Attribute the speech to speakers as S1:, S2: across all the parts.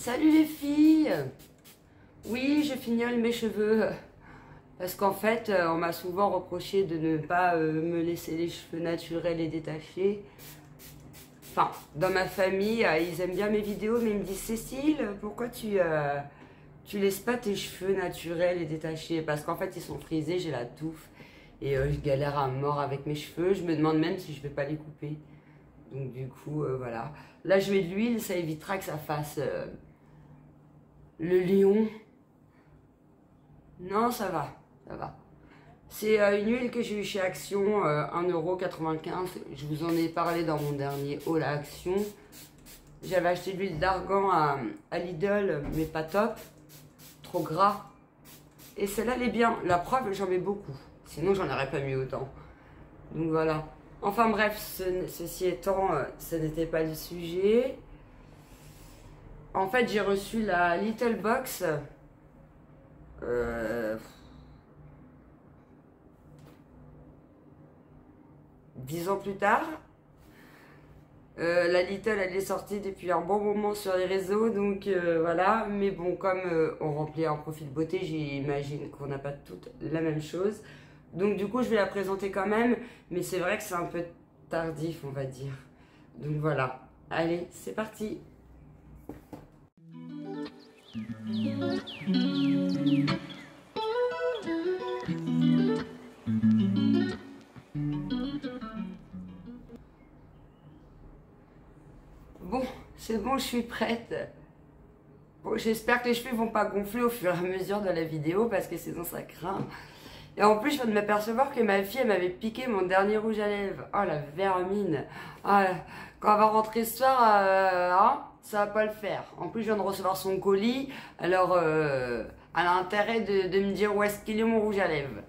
S1: Salut les filles! Oui, je fignole mes cheveux. Parce qu'en fait, on m'a souvent reproché de ne pas me laisser les cheveux naturels et détachés. Enfin, dans ma famille, ils aiment bien mes vidéos, mais ils me disent Cécile, pourquoi tu laisses pas tes cheveux naturels et détachés? Parce qu'en fait, ils sont frisés, j'ai la touffe. Et je galère à mort avec mes cheveux. Je me demande même si je vais pas les couper. Donc du coup, voilà. Là, je mets de l'huile, ça évitera que ça fasse le lion. Non, ça va, ça va. C'est une huile que j'ai eue chez Action, 1,95 €. Je vous en ai parlé dans mon dernier haul à Action. J'avais acheté de l'huile d'argan à Lidl, mais pas top. Trop gras. Et celle-là, elle est bien. La preuve, j'en mets beaucoup. Sinon, j'en aurais pas mis autant. Donc voilà. Enfin bref, ceci étant, ce n'était pas le sujet. En fait, j'ai reçu la Little Box. 10 ans plus tard. La Little, elle est sortie depuis un bon moment sur les réseaux, donc voilà. Mais bon, comme on remplit un profil beauté, j'imagine qu'on n'a pas toutes la même chose. Donc du coup, je vais la présenter quand même, mais c'est vrai que c'est un peu tardif, on va dire. Donc voilà. Allez, c'est parti. Bon, c'est bon, je suis prête. Bon, j'espère que les cheveux vont pas gonfler au fur et à mesure de la vidéo parce que sinon ça craint. Et en plus, je viens de m'apercevoir que ma fille, elle m'avait piqué mon dernier rouge à lèvres. Oh la vermine. Ah, quand elle va rentrer ce soir, hein, ça va pas le faire. En plus, je viens de recevoir son colis. Alors, elle a intérêt de me dire où est-ce qu'il est mon rouge à lèvres.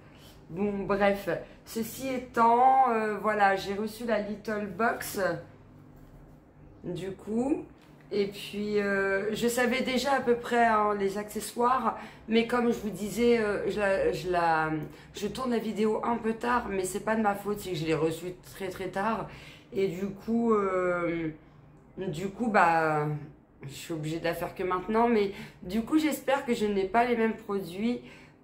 S1: Bon, bref. Ceci étant, voilà, j'ai reçu la Little Box. Du coup, et puis je savais déjà à peu près hein, les accessoires, mais comme je vous disais, je tourne la vidéo un peu tard, mais c'est pas de ma faute, c'est que je l'ai reçue très très tard, et du coup bah, je suis obligée de la faire que maintenant, mais du coup j'espère que je n'ai pas les mêmes produits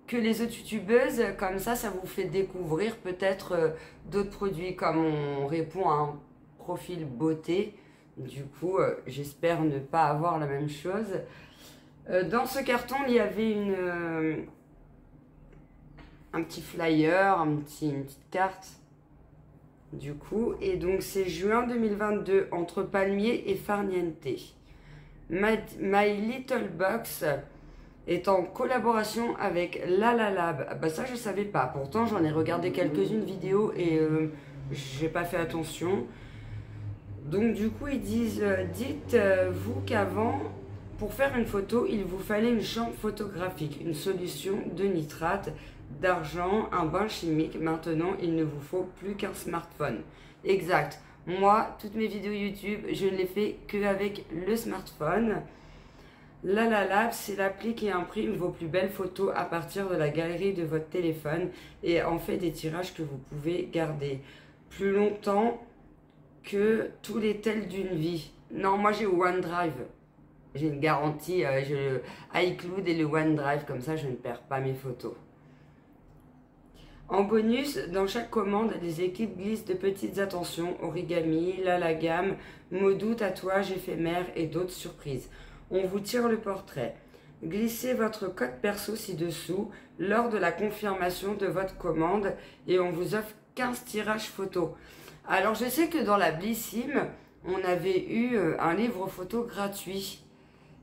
S1: que les autres youtubeuses, comme ça vous fait découvrir peut-être d'autres produits, comme on répond à un profil beauté. Du coup, j'espère ne pas avoir la même chose. Dans ce carton, il y avait un petit flyer, une petite carte. Du coup, et donc c'est juin 2022, entre palmier et farniente. My Little Box est en collaboration avec Lalalab. Bah ça, je savais pas. Pourtant, j'en ai regardé quelques-unes vidéos et j'ai pas fait attention. Donc du coup ils disent, dites-vous qu'avant, pour faire une photo, il vous fallait une chambre photographique, une solution de nitrate, d'argent, un bain chimique. Maintenant, il ne vous faut plus qu'un smartphone. Exact. Moi, toutes mes vidéos YouTube, je ne les fais qu'avec le smartphone. Lalalab, c'est l'appli qui imprime vos plus belles photos à partir de la galerie de votre téléphone et en fait des tirages que vous pouvez garder plus longtemps que tous les tels d'une vie. Non, moi j'ai OneDrive. J'ai une garantie, j'ai le iCloud et le OneDrive, comme ça je ne perds pas mes photos. En bonus, dans chaque commande, les équipes glissent de petites attentions, origami, la gamme, mots doux, tatouages éphémères et d'autres surprises. On vous tire le portrait. Glissez votre code perso ci-dessous lors de la confirmation de votre commande et on vous offre 15 tirages photos. Alors je sais que dans la Blissim, on avait eu un livre photo gratuit.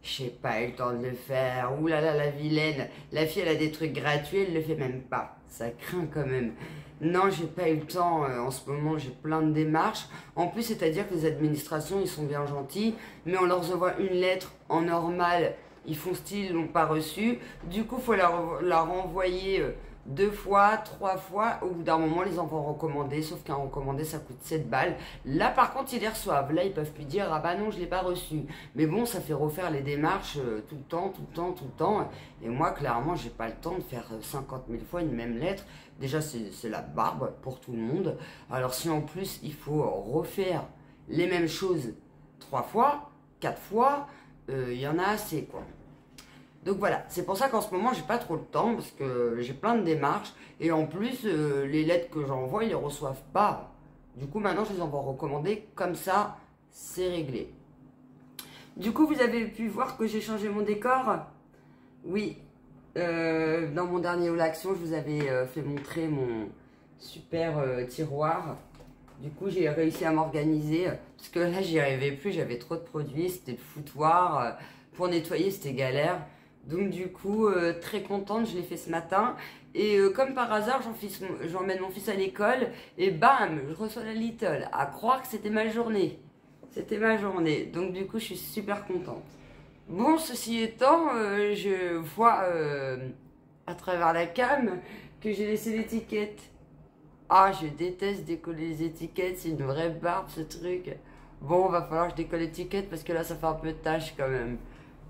S1: J'ai pas eu le temps de le faire. Ouh là là, la vilaine. La fille, elle a des trucs gratuits, elle le fait même pas. Ça craint quand même. Non, j'ai pas eu le temps. En ce moment, j'ai plein de démarches. En plus, c'est-à-dire que les administrations, ils sont bien gentils, mais on leur envoie une lettre en normal. Ils font style, ils l'ont pas reçue. Du coup, il faut la renvoyer 2 fois, 3 fois. Au bout d'un moment, les envois recommandés, sauf qu'un recommandé, ça coûte 7 balles. Là, par contre, ils les reçoivent. Là, ils peuvent plus dire, ah bah non, je l'ai pas reçu. Mais bon, ça fait refaire les démarches tout le temps, tout le temps, tout le temps. Et moi, clairement, j'ai pas le temps de faire 50 000 fois une même lettre. Déjà, c'est la barbe pour tout le monde. Alors, si en plus, il faut refaire les mêmes choses 3 fois, 4 fois, il y en a assez, quoi. Donc voilà, c'est pour ça qu'en ce moment, j'ai pas trop le temps, parce que j'ai plein de démarches. Et en plus, les lettres que j'envoie, ils les reçoivent pas. Du coup, maintenant, je les envoie recommandées. Comme ça, c'est réglé. Du coup, vous avez pu voir que j'ai changé mon décor. Oui, dans mon dernier haul action, je vous avais fait montrer mon super tiroir. Du coup, j'ai réussi à m'organiser. Parce que là, j'y arrivais plus, j'avais trop de produits. C'était le foutoir. Pour nettoyer, c'était galère. Donc du coup, très contente, je l'ai fait ce matin. Et comme par hasard, j'emmène mon fils à l'école. Et bam, je reçois la Little. À croire que c'était ma journée. C'était ma journée. Donc du coup, je suis super contente. Bon, ceci étant, je vois à travers la cam que j'ai laissé l'étiquette. Ah, je déteste décoller les étiquettes. C'est une vraie barbe, ce truc. Bon, va falloir que je décolle l'étiquette parce que là, ça fait un peu de tâche quand même.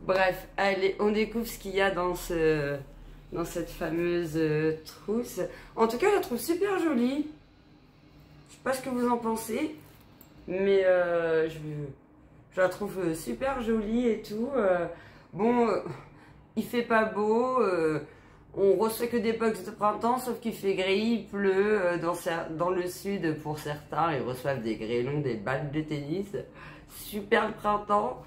S1: Bref, allez, on découvre ce qu'il y a dans cette fameuse trousse. En tout cas, je la trouve super jolie. Je sais pas ce que vous en pensez, mais je la trouve super jolie et tout. Bon, il fait pas beau. On reçoit que des box de printemps, sauf qu'il fait gris, il pleut. Dans le sud, pour certains, ils reçoivent des grêlons, des balles de tennis. Super le printemps.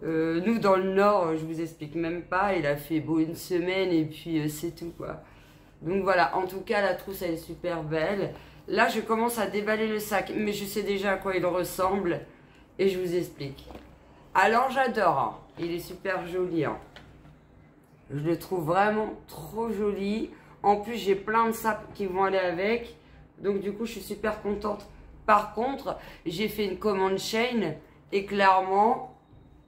S1: Nous, dans le nord, je vous explique même pas, il a fait beau une semaine et puis c'est tout, quoi. Donc voilà, en tout cas, la trousse, elle est super belle. Là, je commence à déballer le sac, mais je sais déjà à quoi il ressemble et je vous explique. Alors, j'adore, hein. Il est super joli, hein. Je le trouve vraiment trop joli. En plus, j'ai plein de sapes qui vont aller avec. Donc, du coup, je suis super contente. Par contre, j'ai fait une commande Shein et clairement...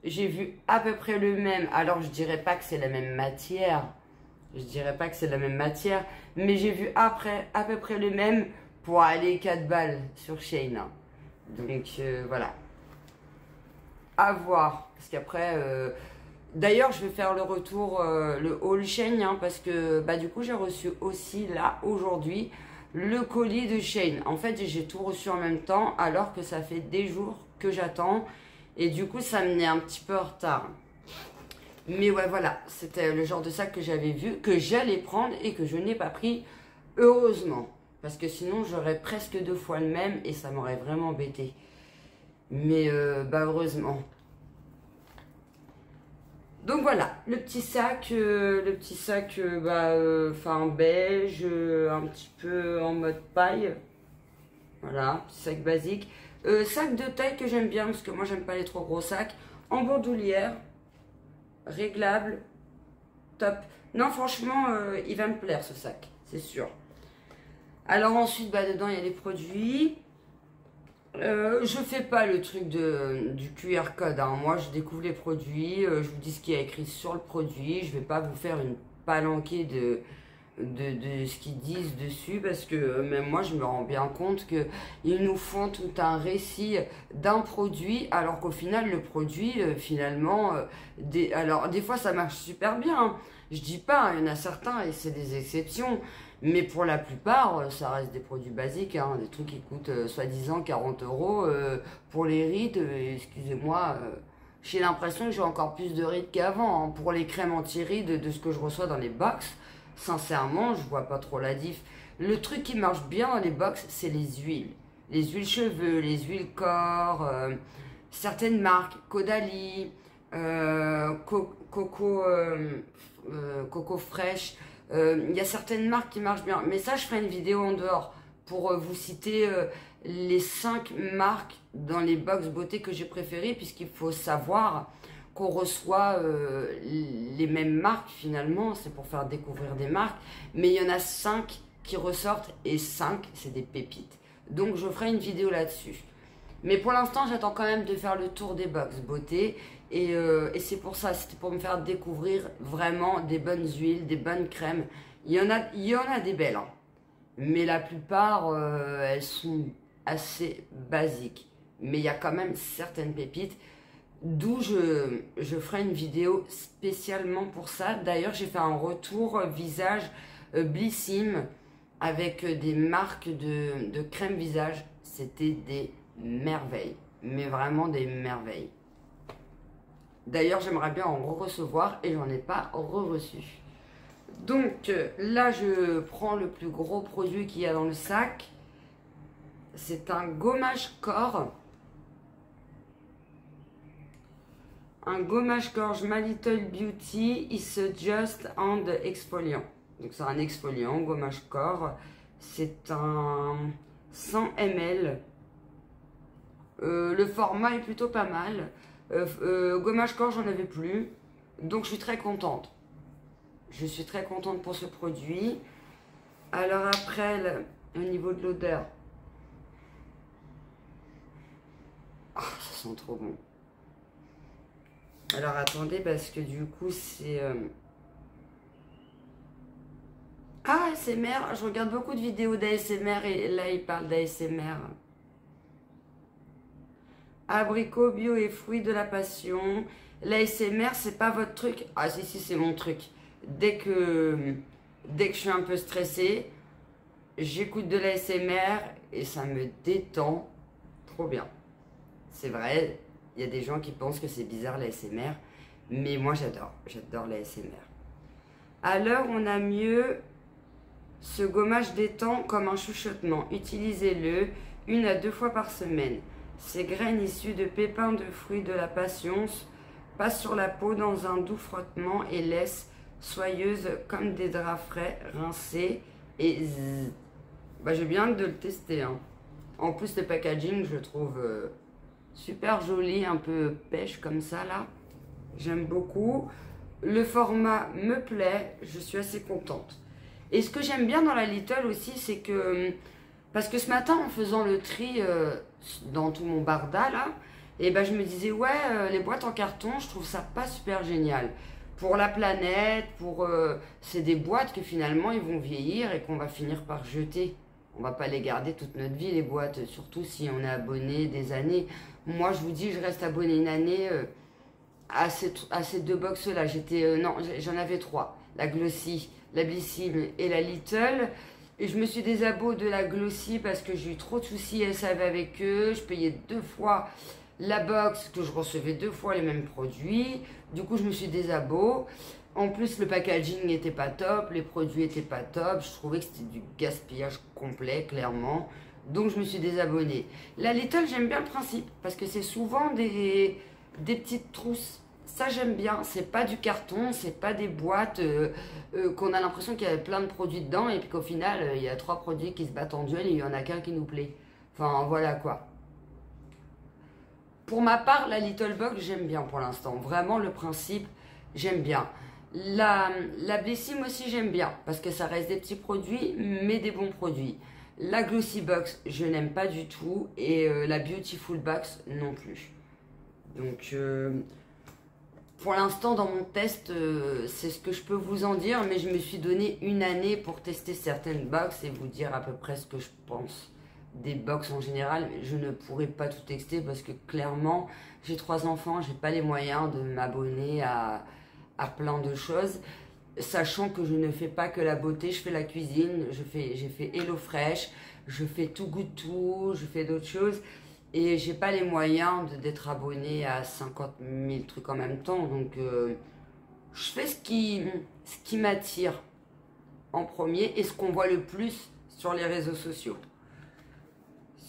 S1: j'ai vu à peu près le même. Alors, je dirais pas que c'est la même matière. Je dirais pas que c'est la même matière. Mais j'ai vu à peu près le même pour aller 4 balles sur Shein. Donc, voilà. À voir. Parce qu'après... d'ailleurs, je vais faire le retour, le haul Shein. Hein, parce que, bah, du coup, j'ai reçu aussi, là, aujourd'hui, le colis de Shein. En fait, j'ai tout reçu en même temps. Alors que ça fait des jours que j'attends. Et du coup, ça me met un petit peu en retard. Mais ouais, voilà. C'était le genre de sac que j'avais vu, que j'allais prendre et que je n'ai pas pris. Heureusement. Parce que sinon, j'aurais presque 2 fois le même et ça m'aurait vraiment embêté. Mais bah heureusement. Donc voilà, le petit sac, enfin beige, un petit peu en mode paille. Voilà, petit sac basique. Sac de taille que j'aime bien parce que moi j'aime pas les trop gros sacs. En bandoulière, réglable, top. Non franchement, il va me plaire ce sac, c'est sûr. Alors ensuite, bah, dedans il y a les produits. Je fais pas le truc du QR code, hein. Moi je découvre les produits, je vous dis ce qu'il y a écrit sur le produit. Je vais pas vous faire une palanquée de ce qu'ils disent dessus parce que même moi je me rends bien compte que ils nous font tout un récit d'un produit alors qu'au final le produit finalement alors des fois ça marche super bien, hein. Je dis pas, il y en a certains et c'est des exceptions, mais pour la plupart ça reste des produits basiques, hein, des trucs qui coûtent soi-disant 40 euros pour les rides, excusez-moi, j'ai l'impression que j'ai encore plus de rides qu'avant, hein. Pour les crèmes anti-rides de ce que je reçois dans les box, sincèrement, je vois pas trop la diff. Le truc qui marche bien dans les box, c'est les huiles. Les huiles cheveux, les huiles corps, certaines marques, Caudalie, Coco Fraîche. Il y a certaines marques qui marchent bien. Mais ça, je ferai une vidéo en dehors pour vous citer les 5 marques dans les box beauté que j'ai préférées, puisqu'il faut savoir qu'on reçoit les mêmes marques finalement, c'est pour faire découvrir des marques, mais il y en a 5 qui ressortent et 5 c'est des pépites. Donc je ferai une vidéo là-dessus. Mais pour l'instant j'attends quand même de faire le tour des box beauté et c'est pour ça, c'était pour me faire découvrir vraiment des bonnes huiles, des bonnes crèmes. Il y en a des belles, hein. Mais la plupart elles sont assez basiques. Mais il y a quand même certaines pépites. D'où je ferai une vidéo spécialement pour ça. D'ailleurs, j'ai fait un retour visage Blissim avec des marques de crème visage. C'était des merveilles. Mais vraiment des merveilles. D'ailleurs, j'aimerais bien en recevoir et j'en ai pas reçu. Donc là, je prends le plus gros produit qu'il y a dans le sac. C'est un gommage corps. Un gommage corps My Little Beauty is Just and Exfoliant. Donc c'est un exfoliant, gommage corps. C'est un 100 ml. Le format est plutôt pas mal. Gommage corps, j'en avais plus. Donc je suis très contente. Je suis très contente pour ce produit. Alors après, au niveau de l'odeur. Oh, ça sent trop bon. Alors attendez, parce que du coup c'est... Ah, ASMR, je regarde beaucoup de vidéos d'ASMR et là il parle d'ASMR. Abricot, bio et fruits de la passion. L'ASMR, c'est pas votre truc? Ah si, si, c'est mon truc. Dès que je suis un peu stressée, j'écoute de l'ASMR et ça me détend trop bien. C'est vrai, il y a des gens qui pensent que c'est bizarre l'ASMR, mais moi j'adore l'ASMR. Alors on a mieux, ce gommage détend comme un chuchotement. Utilisez-le 1 à 2 fois par semaine. Ces graines issues de pépins de fruits de la passion passent sur la peau dans un doux frottement et laissent soyeuse comme des draps frais, rincés et zzz. Bah, j'ai bien hâte de le tester. Hein. En plus, le packaging, je trouve super joli, un peu pêche comme ça là. J'aime beaucoup. Le format me plaît, je suis assez contente. Et ce que j'aime bien dans la Lidl aussi, c'est que... Parce que ce matin, en faisant le tri dans tout mon barda là, et ben je me disais, ouais, les boîtes en carton, je trouve ça pas super génial. Pour la planète, c'est des boîtes que finalement, ils vont vieillir et qu'on va finir par jeter. On va pas les garder toute notre vie, les boîtes, surtout si on est abonné des années. Moi, je vous dis, je reste abonné une année à ces 2 box-là. Non, j'en avais 3. La Glossy, la Blissim et la Lidl. Et je me suis désabo de la Glossy parce que j'ai eu trop de soucis SAV avec eux. Je payais 2 fois la box, que je recevais 2 fois les mêmes produits. Du coup, je me suis désabo. En plus, le packaging n'était pas top, les produits n'étaient pas top. Je trouvais que c'était du gaspillage complet, clairement. Donc, je me suis désabonnée. La Lidl, j'aime bien le principe parce que c'est souvent des petites trousses. Ça, j'aime bien. C'est pas du carton, c'est pas des boîtes qu'on a l'impression qu'il y a plein de produits dedans et puis qu'au final, il y a 3 produits qui se battent en duel et il y en a qu'un qui nous plaît. Enfin, voilà quoi. Pour ma part, la Little Box, j'aime bien pour l'instant. Vraiment, le principe, j'aime bien. La Blissim aussi, j'aime bien parce que ça reste des petits produits, mais des bons produits. La Glossy Box, je n'aime pas du tout. Et la Beautiful Box, non plus. Donc... pour l'instant, dans mon test, c'est ce que je peux vous en dire, mais je me suis donné une année pour tester certaines box et vous dire à peu près ce que je pense des box en général. Je ne pourrai pas tout tester parce que clairement, j'ai 3 enfants, j'ai pas les moyens de m'abonner à plein de choses. Sachant que je ne fais pas que la beauté, je fais la cuisine, j'ai fait HelloFresh, je fais Too Good To, je fais d'autres choses. Et j'ai pas les moyens d'être abonné à 50 000 trucs en même temps. Donc, je fais ce qui m'attire en premier et ce qu'on voit le plus sur les réseaux sociaux.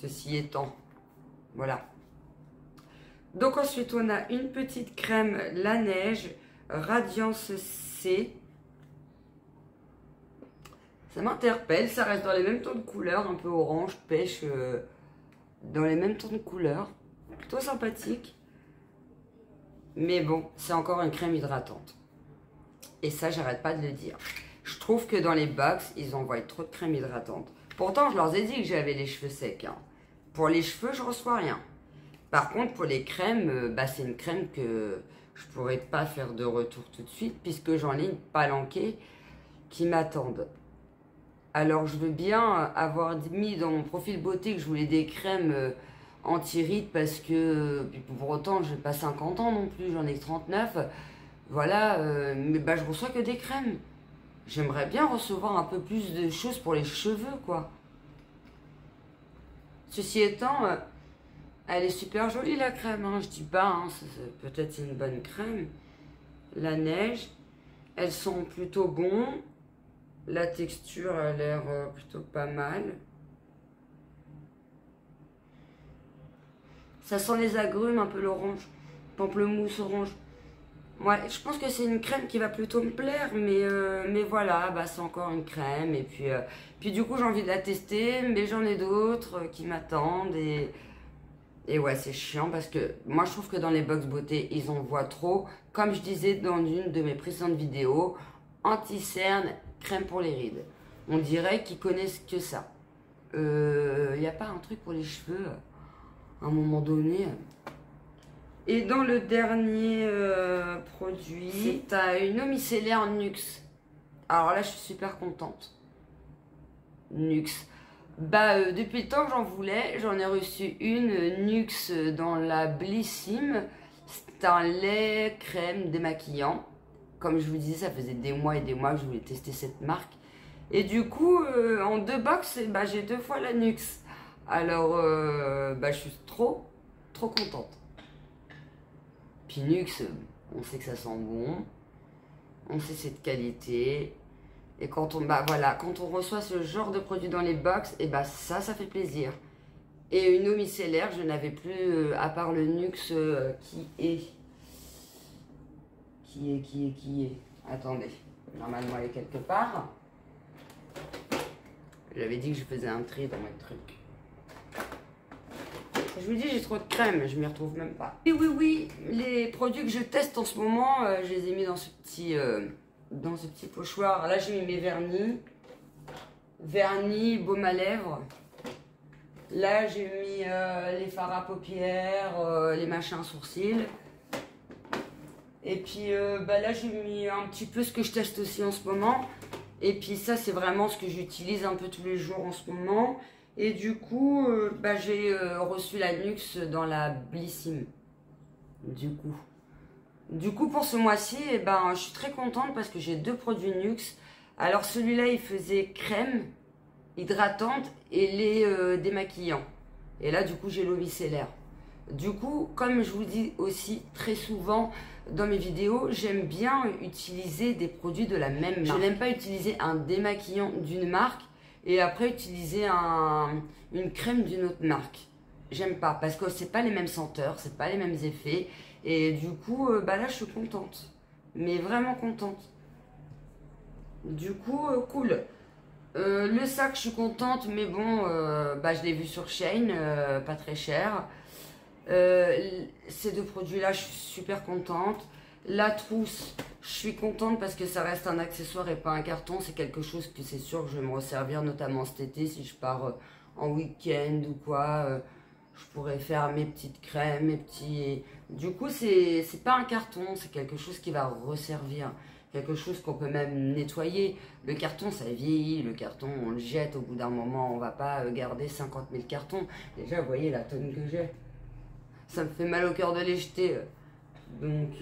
S1: Ceci étant, voilà. Donc ensuite, on a une petite crème La Neige, Radiance C. Ça m'interpelle, ça reste dans les mêmes tons de couleurs, un peu orange, pêche... dans les mêmes tons de couleurs, plutôt sympathique. Mais bon, c'est encore une crème hydratante. Et ça, j'arrête pas de le dire. Je trouve que dans les box, ils envoient trop de crème hydratante. Pourtant, je leur ai dit que j'avais les cheveux secs. Hein. Pour les cheveux, je reçois rien. Par contre, pour les crèmes, c'est une crème que je pourrais pas faire de retour tout de suite, puisque j'en ai une palanquée qui m'attendent. Alors, je veux bien avoir mis dans mon profil beauté que je voulais des crèmes anti-rides parce que, pour autant, je n'ai pas 50 ans non plus, j'en ai 39. Voilà, mais je reçois que des crèmes. J'aimerais bien recevoir un peu plus de choses pour les cheveux, quoi. Ceci étant, Elle est super jolie la crème, hein, je dis pas, hein, peut-être c'est une bonne crème. La neige, elles sont plutôt bons. La texture a l'air plutôt pas mal. Ça sent les agrumes, un peu l'orange, pamplemousse orange. Ouais, je pense que c'est une crème qui va plutôt me plaire, mais voilà, bah, c'est encore une crème. Et puis du coup, j'ai envie de la tester, mais j'en ai d'autres qui m'attendent. Et ouais, c'est chiant parce que moi, je trouve que dans les box beauté, ils en voient trop. Comme je disais dans une de mes précédentes vidéos, anti-cerne, crème pour les rides. On dirait qu'ils connaissent que ça. Il n'y a pas un truc pour les cheveux à un moment donné. Et dans le dernier produit, tu as une eau micellaire Nuxe. Alors là, je suis super contente. Nuxe. Bah, depuis le temps que j'en voulais, j'en ai reçu une Nuxe dans la Blissim. C'est un lait crème démaquillant. Comme je vous disais, ça faisait des mois et des mois que je voulais tester cette marque. Et du coup, en 2 box, bah, j'ai 2 fois la Nuxe. Alors, bah, je suis trop contente. Puis Nuxe, on sait que ça sent bon. On sait c'est de qualité. Et quand quand on reçoit ce genre de produit dans les box, et bah ça fait plaisir. Et une eau micellaire, je n'avais plus, à part le Nuxe qui est. Attendez, normalement elle est quelque part. J'avais dit que je faisais un tri dans mes trucs. Je vous dis, j'ai trop de crème, je m'y retrouve même pas. Et oui, les produits que je teste en ce moment, je les ai mis dans ce petit pochoir. Là, j'ai mis mes vernis, baume à lèvres. Là, j'ai mis les fards à paupières, les machins sourcils. Et puis bah là, j'ai mis un petit peu ce que je teste aussi en ce moment. Et puis ça, c'est vraiment ce que j'utilise un peu tous les jours en ce moment. Et du coup, bah, j'ai reçu la Nuxe dans la Blissim. Du coup, pour ce mois-ci, eh ben, je suis très contente parce que j'ai 2 produits Nuxe. Alors celui-là, il faisait crème hydratante et lait démaquillant. Et là, du coup, j'ai l'eau micellaire. Du coup, comme je vous dis aussi très souvent dans mes vidéos, j'aime bien utiliser des produits de la même marque. Je n'aime pas utiliser un démaquillant d'une marque et après utiliser une crème d'une autre marque. J'aime pas parce que c'est pas les mêmes senteurs, c'est pas les mêmes effets. Et du coup, bah là, je suis contente. Mais vraiment contente. Du coup, cool. Le sac, je suis contente, mais bon, bah, je l'ai vu sur Shein, pas très cher. Ces 2 produits-là, je suis super contente. La trousse, je suis contente parce que ça reste un accessoire et pas un carton. C'est quelque chose que c'est sûr que je vais me resservir, notamment cet été, si je pars en week-end ou quoi. Je pourrais faire mes petites crèmes, mes petits... Du coup, c'est pas un carton, c'est quelque chose qui va resservir. Quelque chose qu'on peut même nettoyer. Le carton, ça vieillit. Le carton, on le jette au bout d'un moment. On va pas garder 50 000 cartons. Déjà, vous voyez la tonne que j'ai. Ça me fait mal au cœur de les jeter. Donc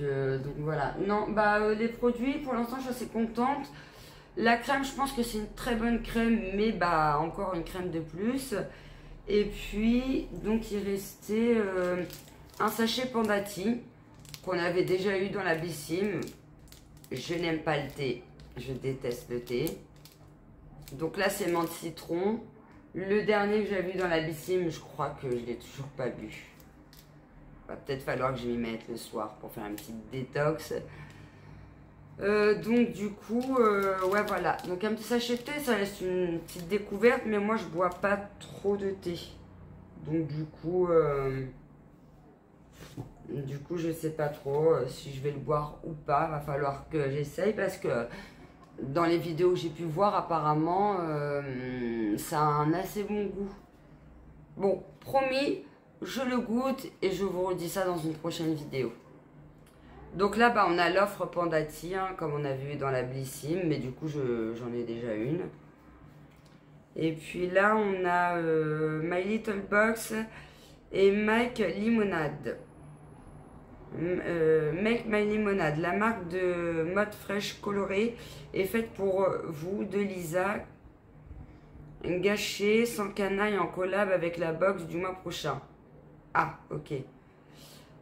S1: voilà. Non, bah les produits, pour l'instant, je suis assez contente. La crème, je pense que c'est une très bonne crème, mais bah encore une crème de plus. Et puis, donc il restait un sachet Pandati qu'on avait déjà eu dans la Blissim. Je n'aime pas le thé, je déteste le thé. Donc là, c'est menthe citron. Le dernier que j'avais vu dans la Blissim, je crois que je ne l'ai toujours pas bu. Va peut-être falloir que je m'y mette le soir pour faire une petite détox. Donc du coup, ouais voilà. Donc un petit sachet de thé, ça reste une petite découverte, mais moi je bois pas trop de thé. Donc du coup, je sais pas trop si je vais le boire ou pas. Va falloir que j'essaye parce que dans les vidéos que j'ai pu voir, apparemment, ça a un assez bon goût. Bon, promis, je le goûte et je vous redis ça dans une prochaine vidéo. Donc là, bah, on a l'offre Pandati, hein, comme on a vu dans la Blissim, mais du coup, j'en ai déjà une. Et puis là, on a My Little Box et Make Limonade. Make My Limonade, la marque de mode fraîche colorée est faite pour vous, de Lisa. Gâché, sans canaille, en collab avec la box du mois prochain. Ah, ok.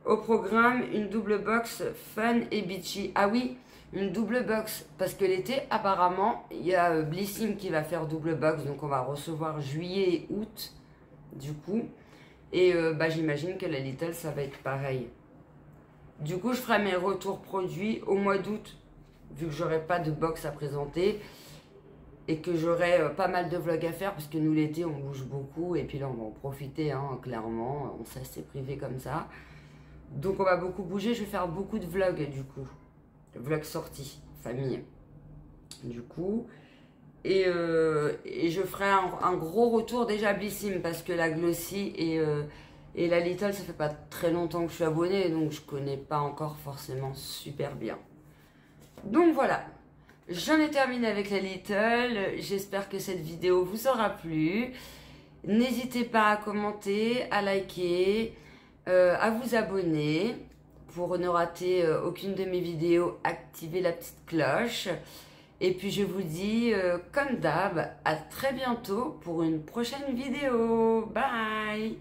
S1: Au programme, une double box fun et beachy. Ah oui, une double box. Parce que l'été, apparemment, il y a Blissim qui va faire double box. Donc on va recevoir juillet et août, du coup. Et bah, j'imagine que la Little, ça va être pareil. Du coup, je ferai mes retours produits au mois d'août. Vu que j'aurai pas de box à présenter. Et que j'aurai pas mal de vlogs à faire. Parce que nous, l'été, on bouge beaucoup. Et puis là, on va en profiter, hein, clairement. On s'est assez privé comme ça. Donc on va beaucoup bouger, je vais faire beaucoup de vlogs du coup. Vlogs sortis, famille. Du coup. Et je ferai un gros retour déjà à Blissim parce que la Glossy et la Little, ça fait pas très longtemps que je suis abonnée. Donc je connais pas encore forcément super bien. Donc voilà. J'en ai terminé avec la Little. J'espère que cette vidéo vous aura plu. N'hésitez pas à commenter, à liker. À vous abonner pour ne rater aucune de mes vidéos, activez la petite cloche et puis je vous dis comme d'hab à très bientôt pour une prochaine vidéo. Bye.